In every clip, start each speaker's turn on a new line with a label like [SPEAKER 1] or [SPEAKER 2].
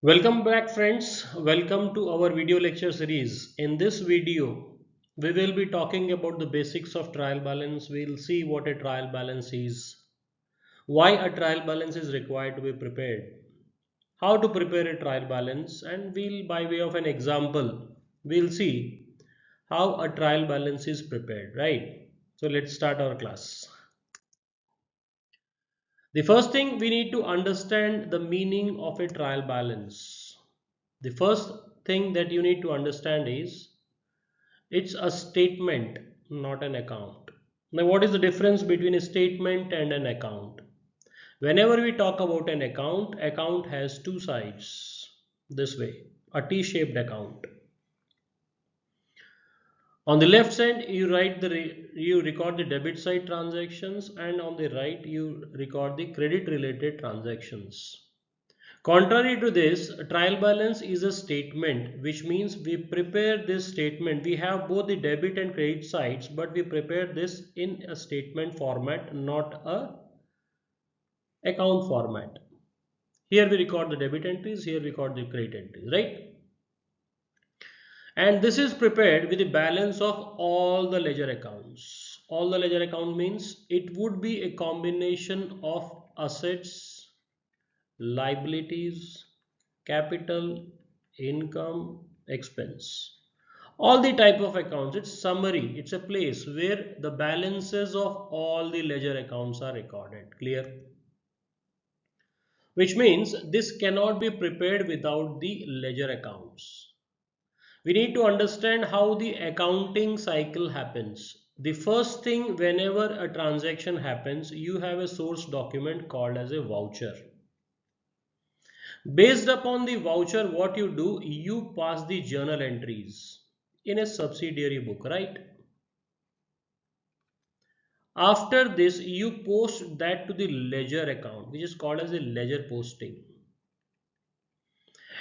[SPEAKER 1] Welcome back friends. Welcome to our video lecture series. In this video, we will be talking about the basics of trial balance. We'll see what a trial balance is, why a trial balance is required to be prepared, how to prepare a trial balance, and we'll by way of an example, we'll see how a trial balance is prepared, right? So let's start our class. The first thing we need to understand the meaning of a trial balance. The first thing that you need to understand is it's a statement, not an account. Now, what is the difference between a statement and an account? Whenever we talk about an account has two sides this way, a T-shaped account. On the left side, you record the debit side transactions, and on the right, you record the credit related transactions. Contrary to this, a trial balance is a statement, which means we prepare this statement. We have both the debit and credit sides, but we prepare this in a statement format, not a account format. Here we record the debit entries, here we record the credit entries, right? And this is prepared with the balance of all the ledger accounts. All the ledger account means it would be a combination of assets, liabilities, capital, income, expense. All the type of accounts, it's summary, it's a place where the balances of all the ledger accounts are recorded. Clear? Which means this cannot be prepared without the ledger accounts. We need to understand how the accounting cycle happens. The first thing, whenever a transaction happens, you have a source document called as a voucher. Based upon the voucher, what you do, you pass the journal entries in a subsidiary book, right? After this, you post that to the ledger account, which is called as a ledger posting.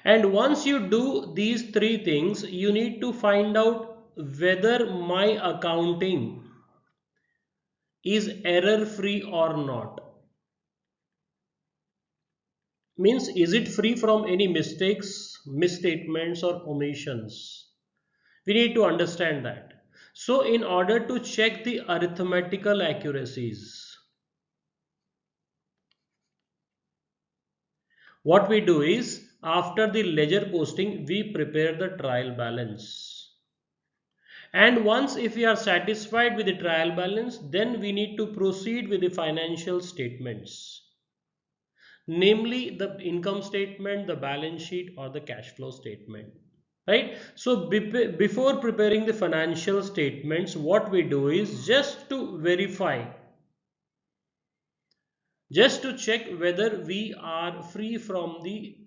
[SPEAKER 1] And once you do these three things, you need to find out whether my accounting is error free or not. Means, is it free from any mistakes, misstatements, or omissions? We need to understand that. So in order to check the arithmetical accuracies, what we do is after the ledger posting, we prepare the trial balance. And once if we are satisfied with the trial balance, then we need to proceed with the financial statements. Namely the income statement, the balance sheet, or the cash flow statement. Right? So before preparing the financial statements, what we do is just to verify, just to check whether we are free from the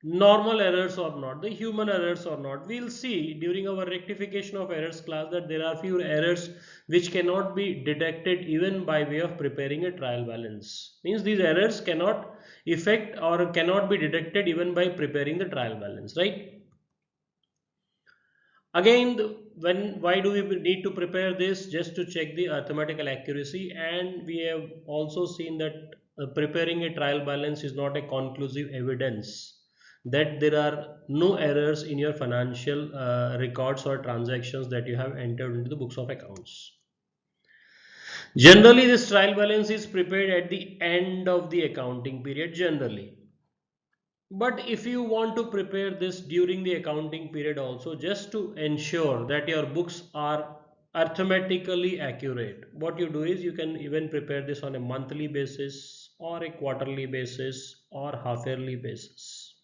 [SPEAKER 1] normal errors or not, the human errors or not. We'll see during our rectification of errors class that there are few errors which cannot be detected even by way of preparing a trial balance. Means these errors cannot affect or cannot be detected even by preparing the trial balance, right? Again, why do we need to prepare this? Just to check the arithmetical accuracy, and we have also seen that preparing a trial balance is not a conclusive evidence that there are no errors in your financial records or transactions that you have entered into the books of accounts. Generally, this trial balance is prepared at the end of the accounting period generally. But if you want to prepare this during the accounting period also, just to ensure that your books are arithmetically accurate, what you do is you can even prepare this on a monthly basis or a quarterly basis or half yearly basis.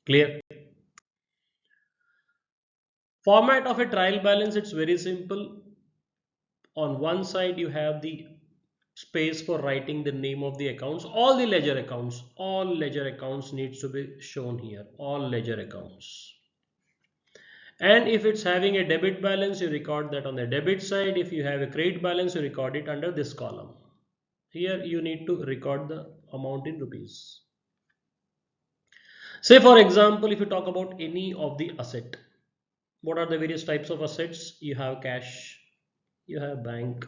[SPEAKER 1] Clear? Format of a trial balance, it's very simple. On one side you have the space for writing the name of the accounts, all ledger accounts needs to be shown here, all ledger accounts. And if it's having a debit balance, you record that on the debit side. If you have a credit balance, you record it under this column. Here you need to record the amount in rupees. Say for example, if you talk about any of the asset, what are the various types of assets? You have cash, you have bank,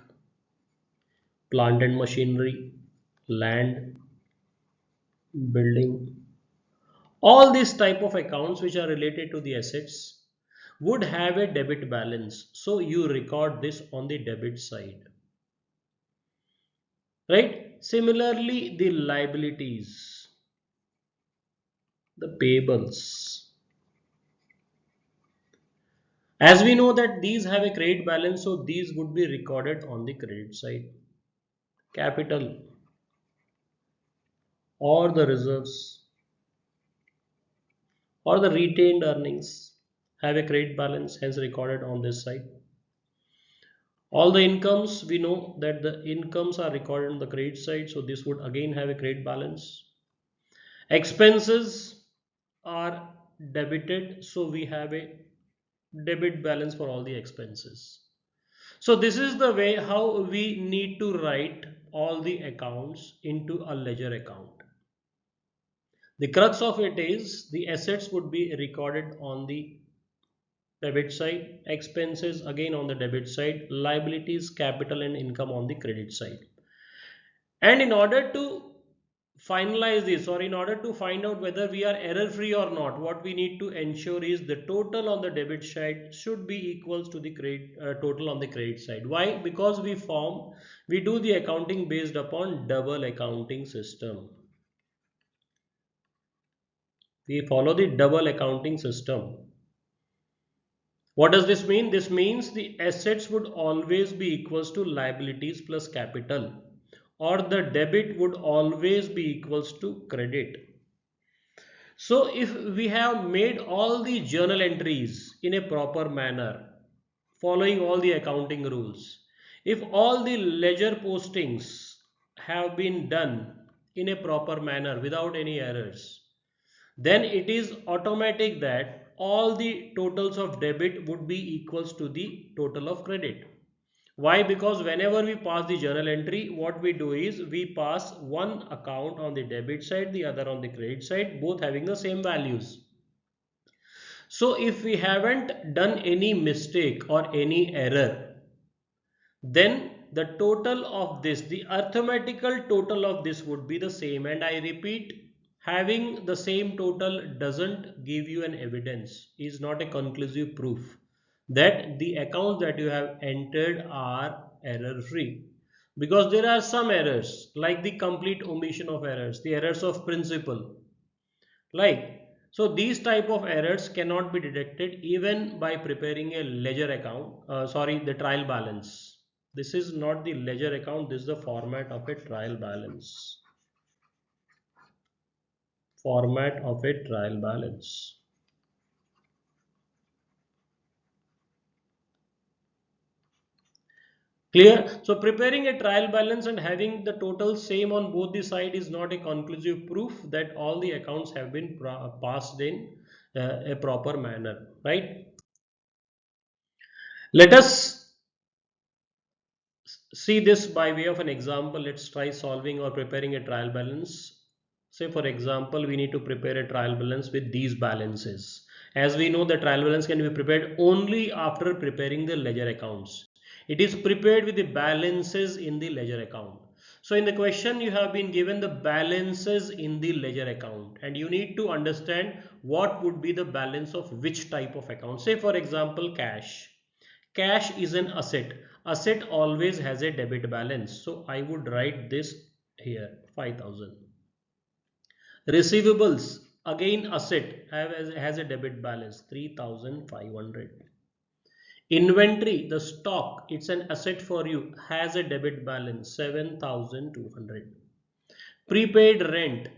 [SPEAKER 1] plant and machinery, land, building, All these type of accounts which are related to the assets would have a debit balance. So you record this on the debit side, right? Similarly, the liabilities, the payables. As we know that these have a credit balance, so these would be recorded on the credit side. Capital or the reserves or the retained earnings have a credit balance, hence recorded on this side. All the incomes, we know that the incomes are recorded on the credit side, so this would again have a credit balance. Expenses are debited, so we have a debit balance for all the expenses. So this is the way how we need to write all the accounts into a ledger account. The crux of it is the assets would be recorded on the debit side, expenses again on the debit side, liabilities, capital and income on the credit side. And in order to finalize this, or in order to find out whether we are error free or not, what we need to ensure is the total on the debit side should be equals to the credit total on the credit side. Why? Because we do the accounting based upon double accounting system. We follow the double accounting system. What does this mean? This means the assets would always be equals to liabilities plus capital, or the debit would always be equals to credit. So if we have made all the journal entries in a proper manner, following all the accounting rules, if all the ledger postings have been done in a proper manner without any errors, then it is automatic that all the totals of debit would be equals to the total of credit. Why? Because whenever we pass the journal entry, what we do is we pass one account on the debit side, the other on the credit side, both having the same values. So if we haven't done any mistake or any error, then the total of this, the arithmetical total of this would be the same. And I repeat, having the same total doesn't give you an evidence, is not a conclusive proof that the accounts that you have entered are error free, because there are some errors like the complete omission of errors, the errors of principle, like, so these type of errors cannot be detected even by preparing a ledger account, sorry, the trial balance. This is not the ledger account, this is the format of a trial balance. Format of a trial balance. Clear? So preparing a trial balance and having the total same on both the side is not a conclusive proof that all the accounts have been passed in a proper manner, right? Let us see this by way of an example. Let's try solving or preparing a trial balance. Say for example, we need to prepare a trial balance with these balances. As we know, the trial balance can be prepared only after preparing the ledger accounts. It is prepared with the balances in the ledger account. So in the question you have been given the balances in the ledger account, and you need to understand what would be the balance of which type of account. Say for example, cash. Cash is an asset. Asset always has a debit balance. So I would write this here, 5,000. Receivables, again asset, has a debit balance, 3,500. Inventory, the stock, it's an asset for you, has a debit balance, 7,200. Prepaid rent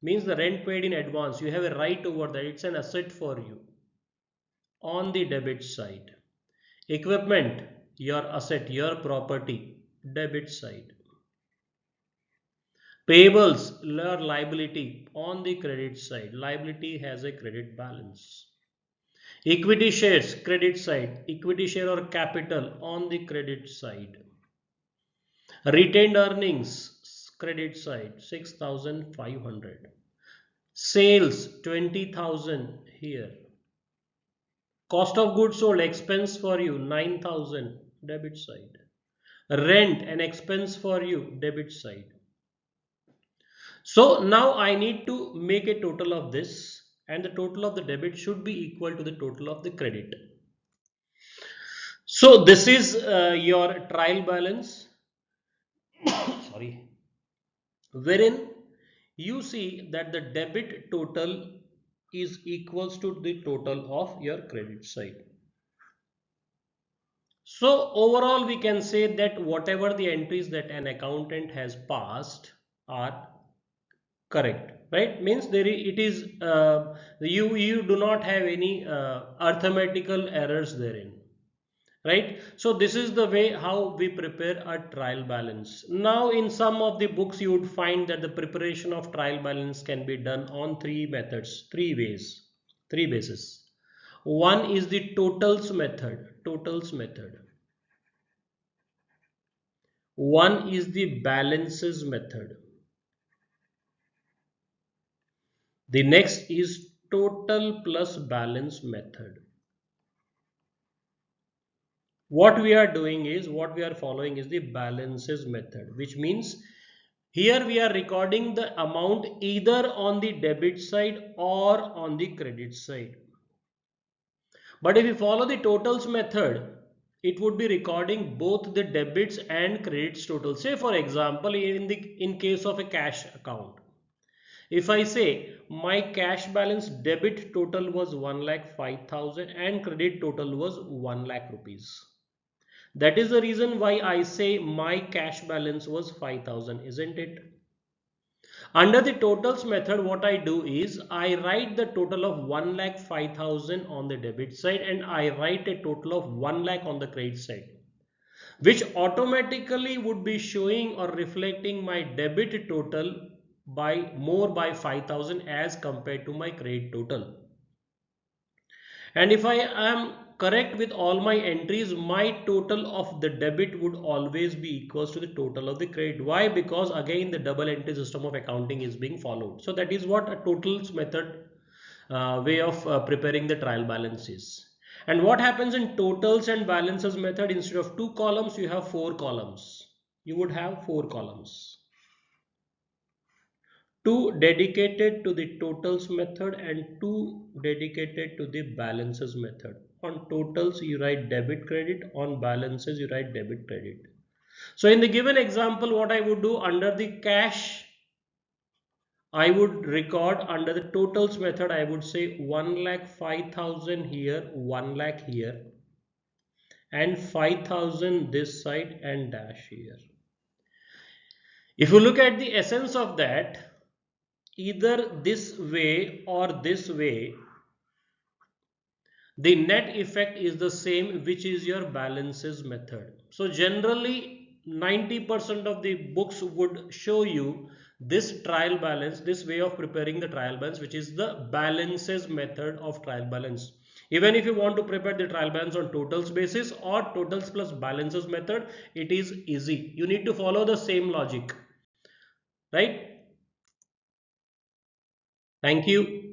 [SPEAKER 1] means the rent paid in advance. You have a right over that. It's an asset for you on the debit side. Equipment, your asset, your property, debit side. Payables, your liability on the credit side. Liability has a credit balance. Equity shares, credit side. Equity share or capital on the credit side. Retained earnings, credit side, 6,500. Sales, 20,000 here. Cost of goods sold, expense for you, 9,000, debit side. Rent, an expense for you, debit side. So now I need to make a total of this, and the total of the debit should be equal to the total of the credit. So this is your trial balance, sorry, wherein you see that the debit total is equals to the total of your credit side. So overall we can say that whatever the entries that an accountant has passed are correct, right? Means it is you do not have any arithmetical errors therein, right? So this is the way how we prepare a trial balance. Now in some of the books you would find that the preparation of trial balance can be done on three methods, three ways, three bases. One is the totals method. One is the balances method. The next is total plus balance method. What we are following is the balances method, which means here we are recording the amount either on the debit side or on the credit side. But if you follow the totals method, it would be recording both the debits and credits total. Say for example, in case of a cash account, if I say my cash balance debit total was 1,05,000 and credit total was 1 lakh rupees. That is the reason why I say my cash balance was 5,000, isn't it? Under the totals method, what I do is I write the total of 1,05,000 on the debit side and I write a total of 1 lakh on the credit side, which automatically would be showing or reflecting my debit total by 5,000 as compared to my credit total. And if I am correct with all my entries, my total of the debit would always be equals to the total of the credit. Why? Because again the double entry system of accounting is being followed. So that is what a totals method way of preparing the trial balance is. And what happens in totals and balances method, instead of two columns you have four columns. You would have four columns. Two dedicated to the totals method and two dedicated to the balances method. On totals you write debit credit, on balances you write debit credit. So in the given example, what I would do under the cash, I would record under the totals method, I would say 1,05,000 here, 1 lakh here, and 5,000 this side and dash here. If you look at the essence of that, either this way or this way, the net effect is the same, which is your balances method. So generally 90% of the books would show you this trial balance, this way of preparing the trial balance, which is the balances method of trial balance. Even if you want to prepare the trial balance on totals basis or totals plus balances method, it is easy. You need to follow the same logic, right? Thank you.